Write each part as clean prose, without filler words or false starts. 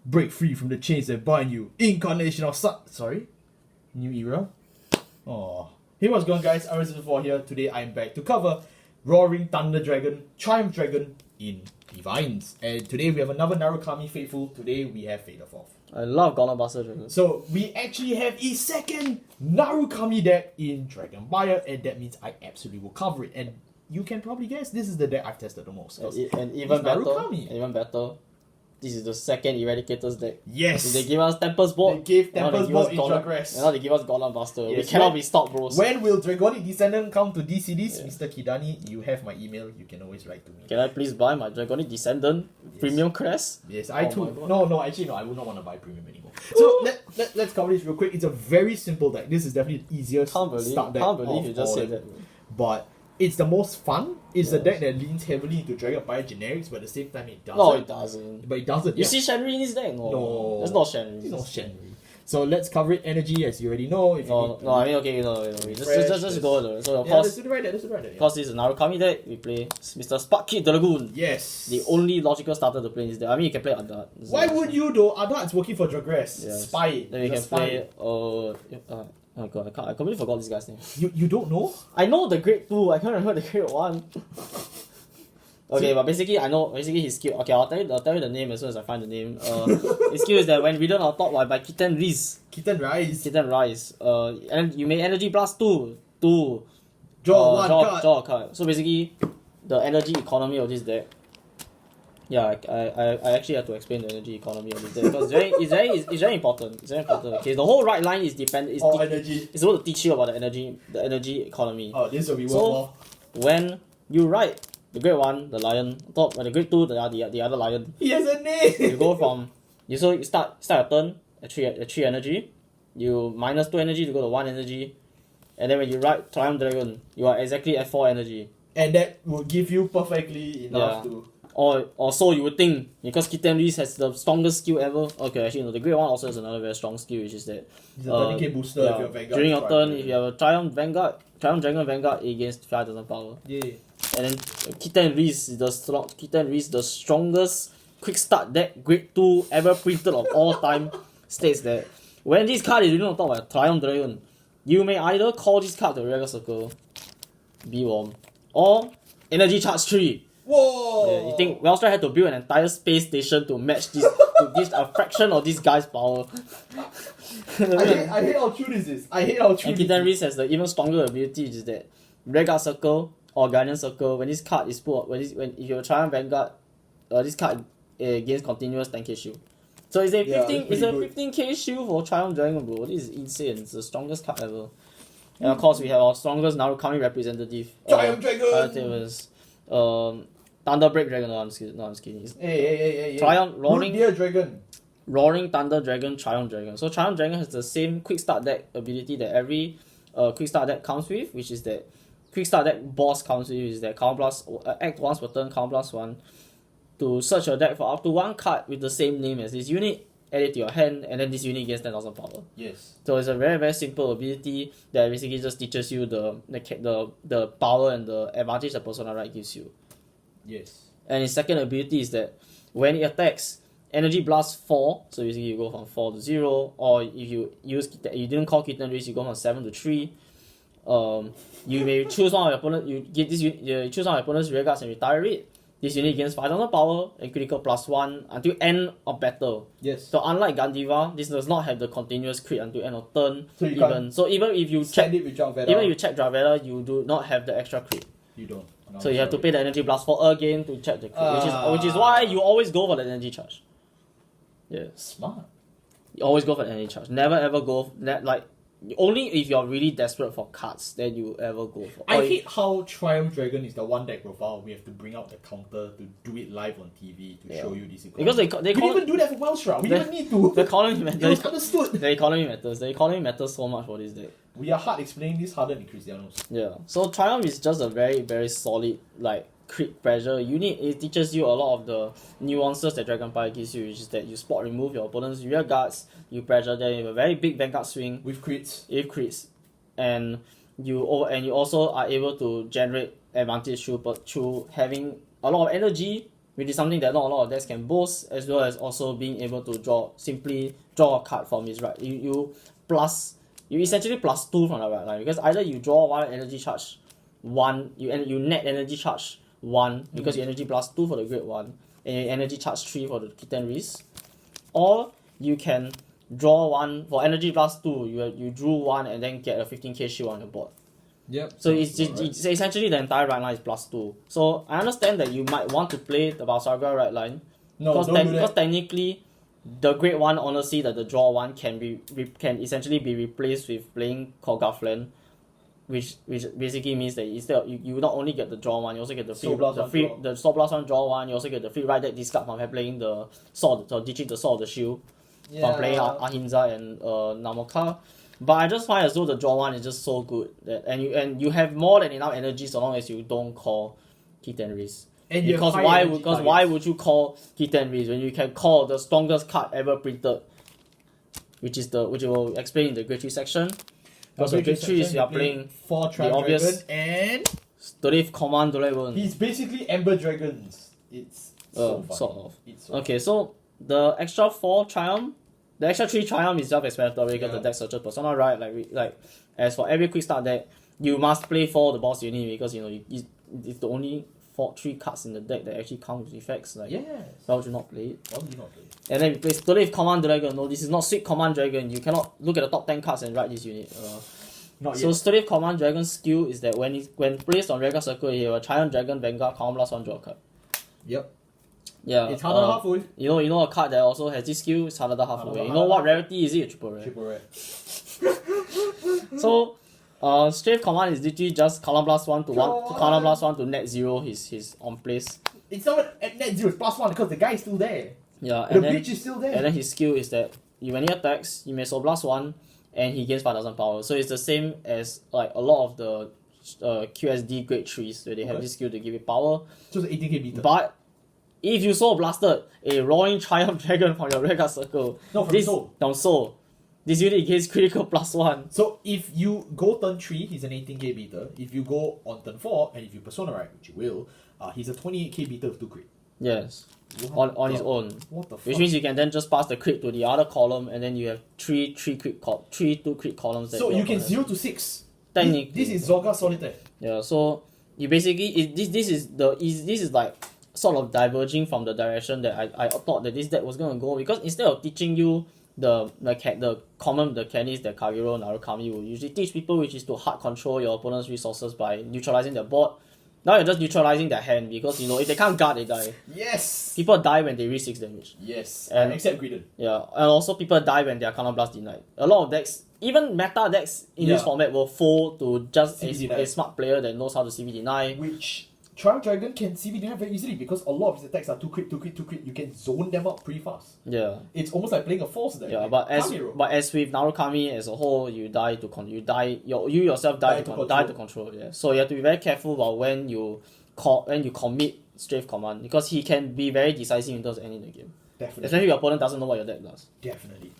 Break free from the chains that bind you. Incarnation of New era? Oh. Hey, what's going on, guys? I'm RZ4 here. Today I'm back to cover Roaring Thunder Dragon, Triumph Dragon in DivineZ. And today we have another Narukami faithful. Today we have Fader Forth. I love Golem Buster Dragon. So we actually have a second Narukami deck in Dragon Buyer, and that means I absolutely will cover it. And you can probably guess this is the deck I've tested the most. And even better, this is the second Eradicator's deck. Yes! They give us Tempest Bolt. They gave Tempest Bolt Intragress. And now they give us Golem Buster. Yes. We cannot be stopped, bros. When will Dragonic Descendant come to DCDs? Yeah. Mr. Kidani, you have my email. You can always write to me. Can I please buy my Dragonic Descendant Premium Crest? Yes, I too. No, actually no. I would not want to buy Premium anymore. So let's cover this real quick. It's a very simple deck. This is definitely the easiest start deck. Can't believe you just said that. But it's the most fun. It's a deck that leans heavily into Dragon Fire generics, but at the same time it doesn't. No, it doesn't. But it doesn't. You see Shenri in this deck? No. That's not Shenri. It's not Shenri. So let's cover it. Energy, as you already know. If no, I mean, okay, no. Just go over. So of course, let's do it right there. Because this is a Narukami deck, we play Mr. Sparky Dragoon. Yes. The only logical starter to play in this deck. I mean, you can play Adat. Why would you though? Adat's working for Dragress. Yes. Spy it. Then we can play. Oh god, I completely forgot this guy's name. You don't know? I know the grade 2, I can't remember the grade 1. Okay, but basically I know his skill. Okay, I'll tell you the name as soon as I find the name. His skill is that when ridden on top by Kitten Rise. And you may energy blast 2 to draw a card. So basically the energy economy of this deck. Yeah, I actually have to explain the energy economy of this deck because it's very important. It's very important. Okay, the whole right line is energy. It's supposed to teach you about the energy economy. Oh, this will be so when you ride the grade 1, the lion, top, and the grade 2, the other lion. He has a name. You go from you start your turn at 3 energy. You minus 2 energy to go to 1 energy, and then when you ride Triumph Dragon, you are exactly at 4 energy. And that will give you perfectly enough to. Or so you would think, because Kitten Reese has the strongest skill ever. Okay, actually no, the grade 1 also has another very strong skill, which is that it's a 30k booster if you're Vanguard. During your turn, if you have a Triumph Dragon Vanguard, it gains 5,000 power. Yeah. And then Kitten Reese, the strongest quick start deck grade 2 ever printed of all time, states that when this card is on top of a Triumph Dragon, you may either call this card to Regal Circle, be warm, or energy charge 3. Whoa! Yeah, you think Wellstar had to build an entire space station to match this, to give a fraction of this guy's power. I hate how true this is. And Kitten Reese has the even stronger ability, which is that Regal Circle or Guardian Circle, when this card is put, if you Triumph Vanguard, this card gains continuous 10k shield. So it's a 15k shield for Triumph Dragon, bro. This is insane. It's the strongest card ever. And of course, we have our strongest Narukami representative. Triumph Dragon! Thunderbreak Dragon. No, I'm just kidding. Hey. Triumph Roaring Thunder Dragon, Triumph Dragon. So Triumph Dragon has the same quick start deck ability that every quick start deck comes with, which is that quick start deck boss comes with, is that count plus act once per turn, count plus 1 to search your deck for up to 1 card with the same name as this unit, add it to your hand, and then this unit gains 10,000 power. Yes. So it's a very, very simple ability that basically just teaches you the power and the advantage that Persona Right gives you. Yes. And its second ability is that when it attacks, energy blast 4, so basically you go from 4 to 0, or if you didn't call Kitten Reese, you go from 7 to 3. You may choose one of your opponent. You choose one of your opponent's rear guards and retire it. This unit gains 5,000 power and critical plus 1 until end of battle. Yes. So unlike Gandiva, this does not have the continuous crit until end of turn. So even if you check Dravela, you do not have the extra crit. You don't. No, so you have to pay the energy blast 4 again to check the crit, which is why you always go for the energy charge. Yeah. Smart. You always go for the energy charge. Never ever go only if you're really desperate for cards, then you ever go for. I hate how Triumph Dragon is the one deck profile. We have to bring out the counter to do it live on TV to show you this. Because we didn't even do that for Wellstra. We didn't need to. The economy matters. It was understood. The economy matters. The economy matters so much for this deck. We are hard explaining this harder than Christianos. Yeah. So Triumph is just a very, very solid crit pressure unit. It teaches you a lot of the nuances that Dragon Fire gives you, which is that you spot remove your opponent's rear guards, you pressure them with a very big Vanguard swing with crits. And you also are able to generate advantage through having a lot of energy which is something that not a lot of decks can boast, as well as also being able to simply draw a card from his right. You essentially plus 2 from the right line, because either you draw 1 energy charge 1, you net energy charge 1 because you energy plus 2 for the grade 1 and you energy charge 3 for the Kitten Risk, or you can draw 1 for energy plus 2, you drew 1 and then get a 15k shield on your board. Yep. So it's essentially the entire right line is plus 2. So I understand that you might want to play the Balsaga right line. No, because technically the grade 1 honestly that the draw 1 can essentially be replaced with playing Korgaflan, which basically means that instead of, you not only get the draw 1, you also get the free the Soul Blast 1 draw 1, you also get the free right deck discard from playing the sword, so ditching the Sword of the Shield from playing Ahimsa and Namoka. But I just find as though the draw 1 is just so good that and you have more than enough energy so long as you don't call Kitten Risk. Because why would you call Kitten Risk when you can call the strongest card ever printed, which will explain in the grade 3 section. Because the grade 3 is you are playing 4 Triumph Dragon and Strafe Command Dragon. He's basically Ember Dragons. It's so sort of. It's so okay, so the extra 4 Triumph, the extra 3 Triumph is self-explanatory because the deck searches persona, right? Like as for every quick start deck, you must play 4 the boss unit because it's the only 3 cards in the deck that actually count with effects. Like, why would you not play it? And then you play Strafe Command Dragon. No, this is not Sweet Command Dragon. You cannot look at the top 10 cards and write this unit. So Strafe Command Dragon's skill is that when placed on Rega Circle, you have a Triumph Dragon Vanguard Command Blast 1 draw card. Yep. Yeah. It's harder halfway. You know a card that also has this skill, it's harder halfway. You know what rarity is it? Triple rare. Triple rare. So Strafe Command is literally just Column Blast 1 to Column Blast 1 to net 0 his on place. It's not at net 0, it's +1 because the guy is still there. Yeah, the bitch is still there. And then his skill is that when he attacks, you may Soul Blast 1 and he gains 5000 power. So it's the same as like a lot of the QSD grade 3s where they have this skill to give it power. So it's 18k beater. But if you Soul Blasted a Roaring Triumph Dragon from your Rega Circle, this unit gains critical +1. So if you go turn 3, he's an 18k beater. If you go on turn 4, and if you Persona right, which you will, he's a 28k beater with 2 crit. Yes. On his own. What the fuck? Which means you can then just pass the crit to the other column and then you have 3 2 crit columns. So you can 0 to 6. Technically. This is Zorga Solitaire. Yeah, so you basically this is like sort of diverging from the direction that I thought that this deck was gonna go, because instead of teaching you the mechanics that Kagero Narukami will usually teach people, which is to hard control your opponent's resources by neutralizing their board. Now you're just neutralizing their hand because if they can't guard, they die. Yes. People die when they reach 6 damage. Yes. And except Greedon. Yeah, and also people die when their Counter Blast denied. A lot of decks, even meta decks in this format, will fall to just a smart player that knows how to CV deny. Which Triumph Dragon can CV deny very easily because a lot of his attacks are 2 crit. You can zone them out pretty fast. Yeah. It's almost like playing a force deck. Yeah, but as with Narukami as a whole, you yourself die to control. Yeah. So you have to be very careful about when you commit Strafe Command, because he can be very decisive in terms of ending the game. Definitely. Especially if your opponent doesn't know what your deck does. Definitely.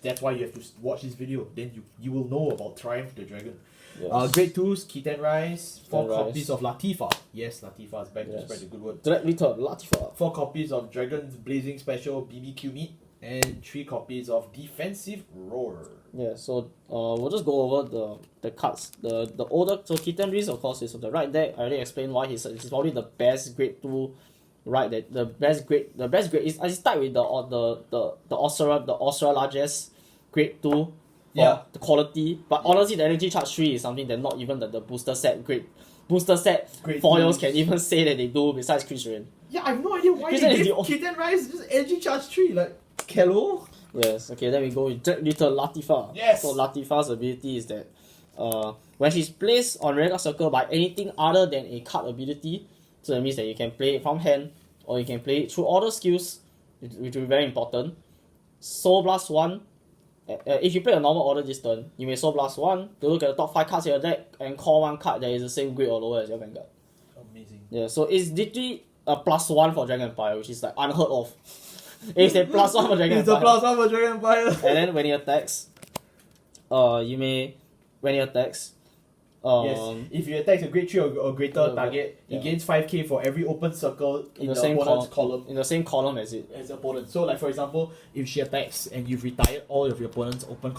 That's why you have to watch this video. Then you will know about Triumph the Dragon. Yes. Grade 2s, Kitten Rise, 4 copies of Latifa. Yes, Latifa is back to spread the good word. Directly to Latifa. 4 copies of Dragon's Blazing Special BBQ Meat, and 3 copies of Defensive Roar. Yeah, so we'll just go over the cards. The older, so Kitten Risk, of course, is of the right deck. I already explained why he's probably the best grade 2 right deck. The best grade is I start with the Osra largest grade 2. The quality, but honestly the energy charge 3 is something that not even the booster set great foils can even say that they do besides Christian. Yeah, I have no idea why they give Kitten Rise just energy charge 3, like hello? Yes, okay, then we go with little Latifa. Yes. So Latifa's ability is that when she's placed on Rega Circle by anything other than a card ability, so that means that you can play it from hand or you can play it through order skills, which will be very important. Soul Blast 1. If you play a normal order this turn, you may Soul Blast 1 to look at the top 5 cards in your deck and call 1 card that is the same grade or lower as your Vanguard. Amazing. Yeah, so it's literally a +1 for Dragon Empire, which is like unheard of. It's a +1 for Dragon Empire. It's a +1 for Dragon Empire. And then when he attacks, Yes, if you attack a grade 3 or greater target, it gains 5k for every open circle in the same opponent's column. In the same column as the opponent. So, like for example, if she attacks and you've retired all of your opponent's open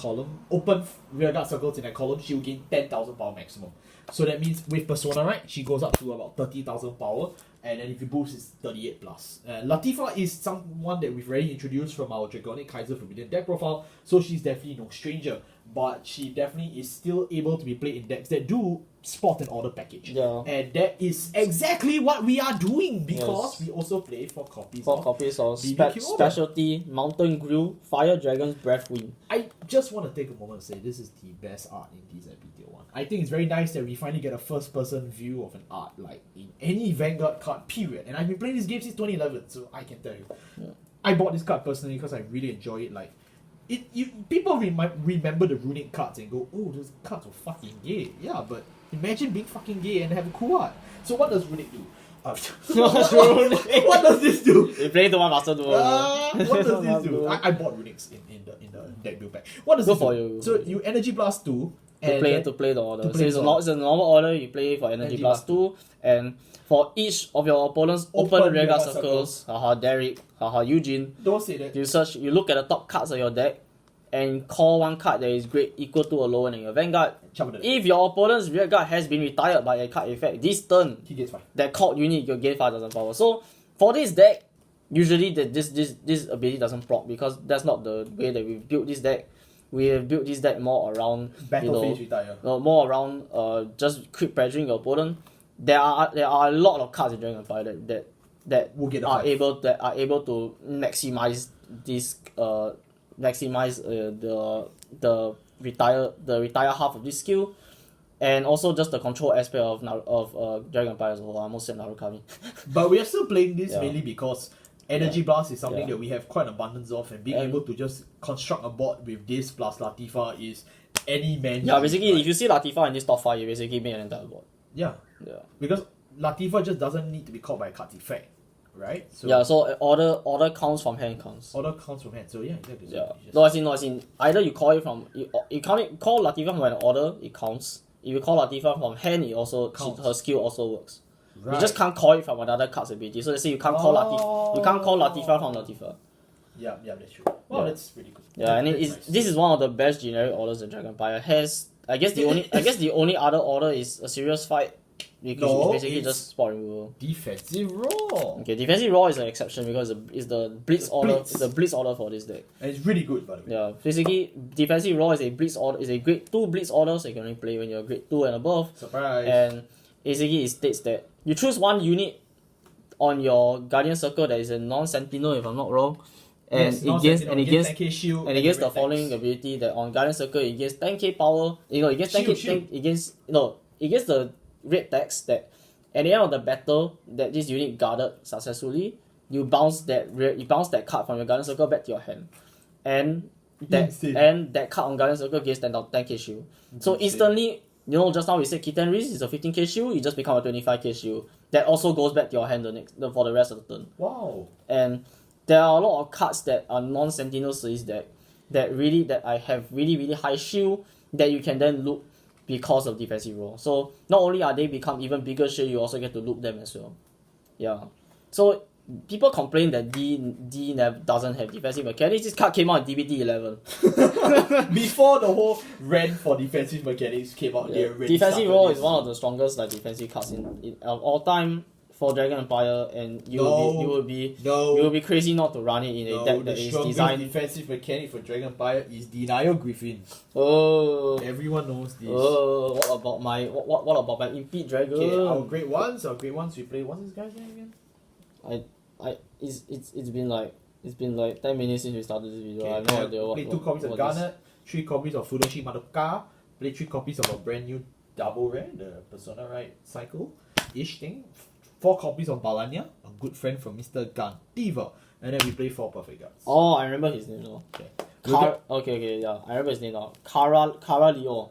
rearguard circles in that column, she will gain 10,000 power maximum. So that means with Persona, right, she goes up to about 30,000 power, and then if you boost, it's 38 plus. Latifa is someone that we've already introduced from our Dragonic Kaiser Forbidden deck profile, so she's definitely no stranger. But she definitely is still able to be played in decks that do spot and order package. Yeah. And that is exactly what we are doing, because we also play 4 copies of specialty Mountain Grill Fire Dragon's Breath Wind. I just want to take a moment to say this is the best art in DZBT01. I think it's very nice that we finally get a first person view of an art like in any Vanguard card, period. And I've been playing this game since 2011, so I can tell you. Yeah. I bought this card personally because I really enjoy it. Like, people remember the runic cards and go, oh, those cards were fucking gay. Yeah, but imagine being fucking gay and have a cool art. So what does runic do? What does this do? You play the one master duel. What does this do? I bought runics in the deck build pack. What does this do? You. So you energy blast 2 to play the order. So it's a normal order. You play for energy blast 2, and for each of your opponent's open rearguard circles, haha Derek, haha Eugene. Don't say that. You look at the top cards of your deck, and call one card that is great equal to or lower than your Vanguard. If your opponent's rearguard has been retired by a card effect, this turn he gets 5. That called unit you'll gain 5,000 power. So for this deck, usually this ability doesn't proc, because that's not the way that we've built this deck. We have built this deck more around phase retire. More around just quick pressuring your opponent. There are a lot of cards in Dragon Empire that will get are able to maximize this the retire half of this skill, and also just the control aspect of Dragon Empire as a whole. I almost said Narukami. But we are still playing this mainly because Energy Blast is something that we have quite an abundance of, and being able to just construct a board with this plus Latifa is any man. Yeah, basically, if you see Latifa in this top 5, you basically make an entire board. Yeah. Because Latifa just doesn't need to be caught by a card effect, right? So so order counts from hand counts. Order counts from hand. So yeah, exactly. Yeah. No, as in either you call it from you call Latifa from an order, it counts. If you call Latifa from hand, it also counts. Her skill also works. Right. You just can't call it from another card's ability. So let's say you can't call Latifa from Latifa. Yeah, that's true. Wow, that's pretty good. Yeah, and this is one of the best generic orders that Dragon Empire has. I guess the only other order is a serious fight. Because it's basically just spot removal. Defensive Raw. Okay, Defensive Raw is an exception because it's the Blitz order. It's the Blitz order for this deck. And it's really good, by the way. Yeah, basically Defensive Raw is a Blitz order. Is a grade 2 Blitz order, so you can only play when you're grade 2 and above. Surprise. And basically it states that you choose one unit on your Guardian Circle that is a non-Sentinel, if I'm not wrong. And against the following ability that on Guardian Circle it gains 10k power. Against the red text that at the end of the battle that this unit guarded successfully, you bounce that card from your Guardian Circle back to your hand, and that card on Guardian Circle gains 10k shield. So instantly, just now we said Kitten Riz is a 15k shield, you just become a 25k shield. That also goes back to your hand for the rest of the turn. Wow. And there are a lot of cards that are non-Sentinel series that I have really high shield that you can then loop because of Defensive Raw. So not only are they become even bigger shield, you also get to loop them as well. Yeah. So people complain that D doesn't have defensive mechanics. This card came out in DBT11. Before the whole rant for defensive mechanics came out, Defensive Raw is one of the strongest defensive cards in all time for Dragon Empire, and you will be crazy not to run it in a deck that is designed. The defensive mechanic for Dragon Empire is Denial Griffin. Oh, everyone knows this. Oh, what about my Impede Dragon? Okay, our grade ones we play. What's this guy's name again? It's been like 10 minutes since we started this video. I have no idea what. Play 2 copies of Garnet, 3 copies of Fudoshi Madoka, play 3 copies of a brand new double rare, the Persona Right cycle-ish thing. 4 copies of Balanya, a good friend from Mr. Gantiva, and then we play 4 perfect guards. Oh, I remember his name now. Okay, yeah, I remember his name now. Kara Leo,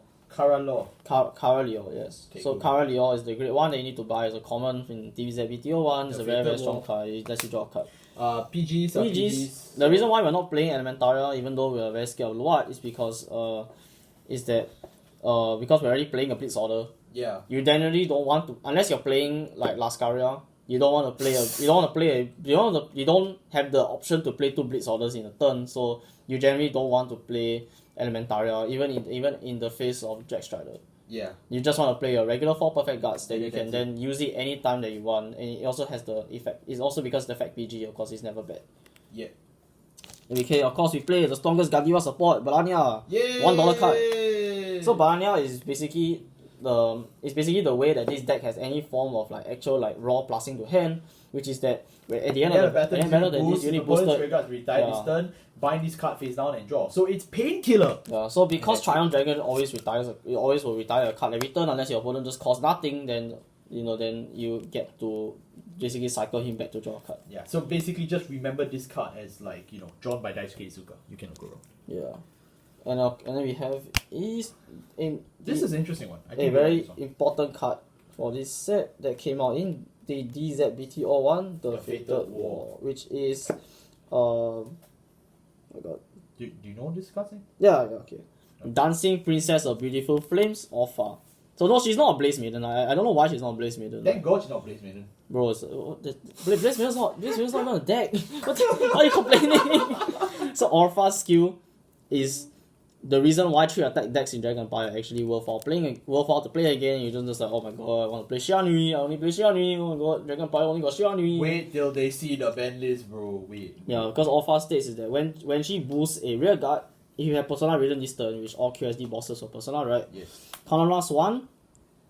yes. Okay, so Kara Leo is the great one that you need to buy as a common in DZBT01. It's a very strong card. It lets you draw a card. PGs. The reason why we're not playing Elementaria, even though we're very scared of Luat, is because because we're already playing a Blitz order Yeah. You generally don't want to, unless you're playing like Lascaria. You don't have the option to play 2 Blitz orders in a turn, so you generally don't want to play Elementaria, even in the face of Jack Strider. Yeah. You just want to play your regular 4 perfect guards that you can That's then use it anytime that you want, and it also has the effect. It's also because the effect PG, of course, it's never bad. Yeah. Okay, of course we play the strongest Gardiva support, Balania. Yay! $1 card. So Balania is basically the way that this deck has any form of like actual like raw plussing to hand, which is that at the end of the battle, this unit boosted. Retire this turn, bind this card face down and draw. So it's painkiller. Yeah, so because Triumph Dragon always will retire a card every turn unless your opponent just costs nothing, then you get to basically cycle him back to draw a card. Yeah. So basically just remember this card as like, drawn by Daisuke Izuka. You cannot go wrong. Yeah. And then we have this is an interesting one. A very important card for this set that came out in the DZBT01, the Fated War, which is oh my god. Do you know this card's name? Yeah, okay. Dancing Princess of Beautiful Flames, Orpha. So no, she's not a Blaze Maiden. I don't know why she's not a Blaze Maiden. Thank God she's not Blaze Maiden. Bro, Blaze Maiden's not even a deck. Why are you complaining? So Orpha's skill is the reason why 3 attack decks in Dragon Empire actually worthwhile to play again. You just like, oh my god, I want to play Xianui, I only play Xianui, oh my god, Dragon Empire only got Xianui. Wait till they see the ban list, bro. Wait. Yeah, because Orpha states is that when she boosts a rear guard, if you have Persona Ridden this turn, which all QSD bosses for Persona, right? Yes. Column 1,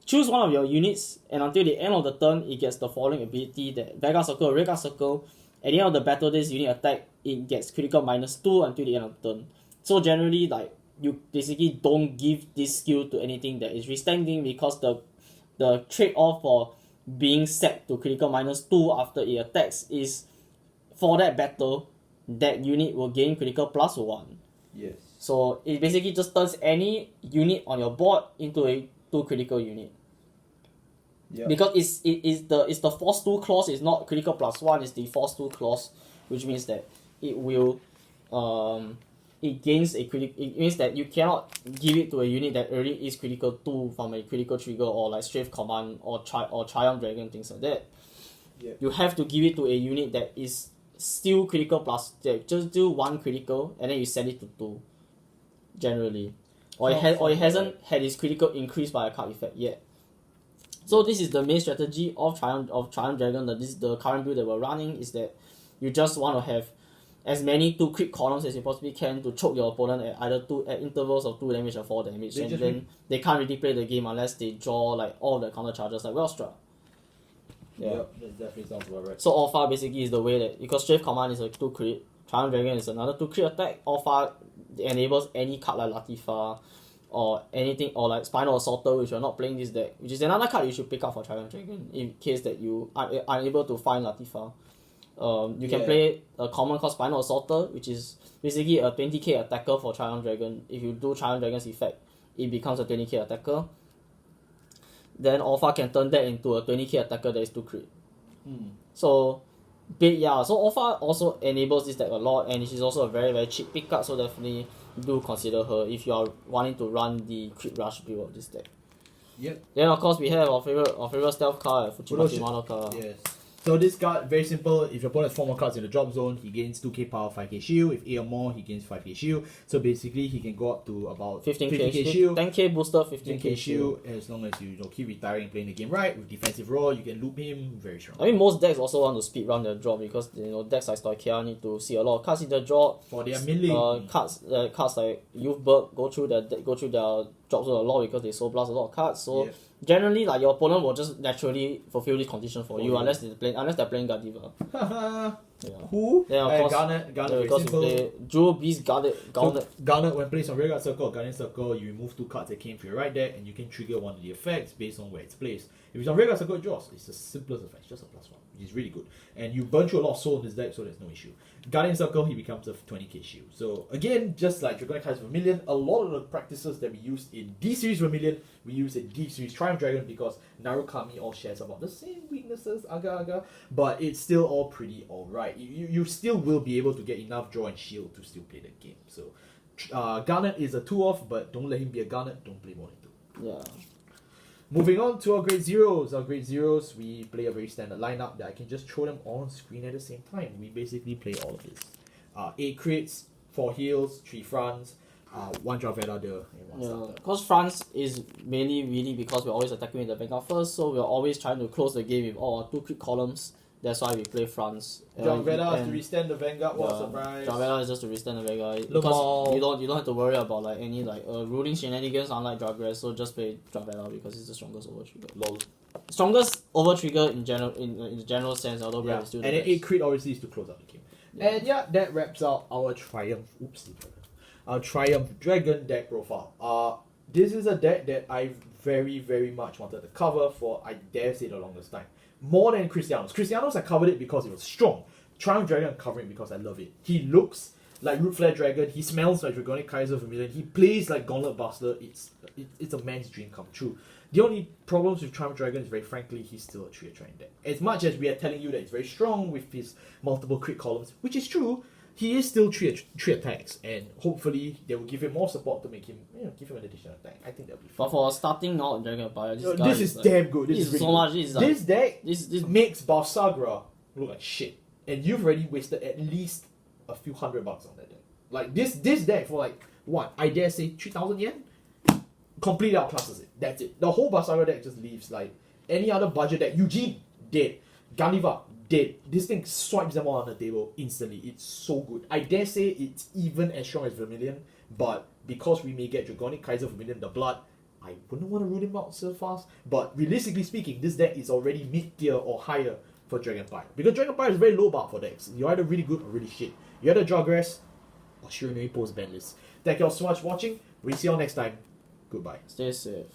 choose one of your units, and until the end of the turn, it gets the following ability that Vanguard Circle or Rearguard Circle. At the end of the battle, this unit attack, it gets critical -2 until the end of the turn. So generally, like, you basically don't give this skill to anything that is restanding because the trade-off for being set to critical -2 after it attacks is for that battle, that unit will gain critical +1. Yes. So it basically just turns any unit on your board into a 2 critical unit. Yep. Because it's the force 2 clause, it's not critical +1, it's the force 2 clause, which means that it will it gains a it means that you cannot give it to a unit that already is critical 2 from a critical trigger or like strafe command or Triumph Dragon, things like that. Yep. You have to give it to a unit that is still critical plus, just do 1 critical and then you send it to 2. Generally. Or it hasn't had its critical increased by a card effect yet. So this is the main strategy of Triumph Dragon. This is the current build that we're running, is that you just want to have as many 2 crit columns as you possibly can to choke your opponent at intervals of 2 damage or 4 damage, and then they can't really play the game unless they draw like all the counter charges like Wellstra. Yeah, that definitely sounds about right. So Alpha basically is the way that, because Strafe Command is a 2 crit, Triumph Dragon is another 2 crit attack, Alpha enables any card like Latifa or anything, or like Spinal Assaulter, which you're not playing this deck, which is another card you should pick up for Triumph Dragon in case that you are unable to find Latifa. You can play a common called Spinal Assaulter, which is basically a 20k attacker for Triumph Dragon. If you do Triumph Dragon's effect, it becomes a 20k attacker. Then Alpha can turn that into a 20k attacker that is 2 crit. So Alpha also enables this deck a lot, and she's also a very, very cheap pickup, so definitely do consider her if you are wanting to run the crit rush build of this deck. Yep. Then of course we have our favorite stealth card, Fuchimachi Madoka. Yes. So this card, very simple. If your opponent has 4 more cards in the drop zone, he gains 2k power, 5k shield. If 8 or more, he gains 5k shield. So basically, he can go up to about 15k shield. 10k booster, 15k shield. As long as you keep retiring, playing the game right with defensive roll, you can loop him very strong. I mean, most decks also want to speed run their drop because decks like Stoichia need to see a lot of cards in the drop. For their milling. Cards like Youthberg go through their drop zone a lot because they soul blast a lot of cards. So generally, like, your opponent will just naturally fulfill this condition for you unless they're playing Gardiva. Who? Then of course, Garnet very because simple. you play Jewel Beast Garnet. Garnet, when placed on Rearguard Circle or Guardian Circle, you remove 2 cards that came from your right deck, and you can trigger one of the effects based on where it's placed. If it's on Rearguard Circle, it draws. It's the simplest effect, just a +1, which is really good. And you burn through a lot of soul in this deck, so there's no issue. Guardian Circle, he becomes a 20k shield. So again, just like Dragonic Heights Vermilion, a lot of the practices that we used in D-Series Vermilion, we use in D-Series Triumph Dragon because Narukami all shares about the same weaknesses, aga. But it's still all pretty alright. You still will be able to get enough draw and shield to still play the game. So Garnet is a 2-off, but don't let him be a Garnet, don't play more than 2. Yeah. Moving on to our grade zeros. Our grade zeros, we play a very standard lineup that I can just throw them all on screen at the same time. We basically play all of this. 8 crits, 4 heals, 3 fronts, 1 Dravella there, and 1 starter. Because France is mainly really because we're always attacking with the Vanguard first, so we're always trying to close the game with all our 2 crit columns. That's why we play France. Dravella to withstand the Vanguard, what a surprise. Dravella is just to withstand the Vanguard. Look Because all. you don't have to worry about like any like ruling shenanigans unlike Dragres, so just play Dravella because it's the strongest over trigger. Lol. Strongest over trigger in general in the general sense, although Yeah. is still And the then best. 8 crit obviously is to close out the game. Yeah. And yeah, that wraps out our Triumph. Our Triumph Dragon deck profile. This is a deck that I very, very much wanted to cover for, I dare say, the longest time. More than Christianos. Christianos, I covered it because it was strong. Triumph Dragon, I'm covering it because I love it. He looks like Root Flare Dragon. He smells like Dragonic Kaiser Vermilion. He plays like Gauntlet Buster. It's a man's dream come true. The only problems with Triumph Dragon is, very frankly, he's still a 3-train deck. As much as we are telling you that it's very strong with his multiple crit columns, which is true, he is still 3 attacks, and hopefully they will give him more support to make him, give him an additional attack. I think that'll be fun. But for starting out Dragon Empire, this guy This is like, damn good. This this is is so really much. good. This is like, This deck this makes Balsagra look like shit, and you've already wasted at least a few $100 on that deck. Like this deck for like what I dare say 3,000 yen, completely outclasses it. That's it. The whole Balsagra deck just leaves like any other budget deck. Eugene dead, Ganiva dead. This thing swipes them all on the table instantly. It's so good. I dare say it's even as strong as Vermilion, but because we may get Dragonic Kaiser Vermilion the blood, I wouldn't want to rule him out so fast. But realistically speaking, this deck is already mid-tier or higher for Dragon Empire. Because Dragon Empire is very low bar for decks. You're either really good or really shit. You're either Jawgrass or Shiranui post ban list. Thank you all so much for watching. We'll see you all next time. Goodbye. Stay safe.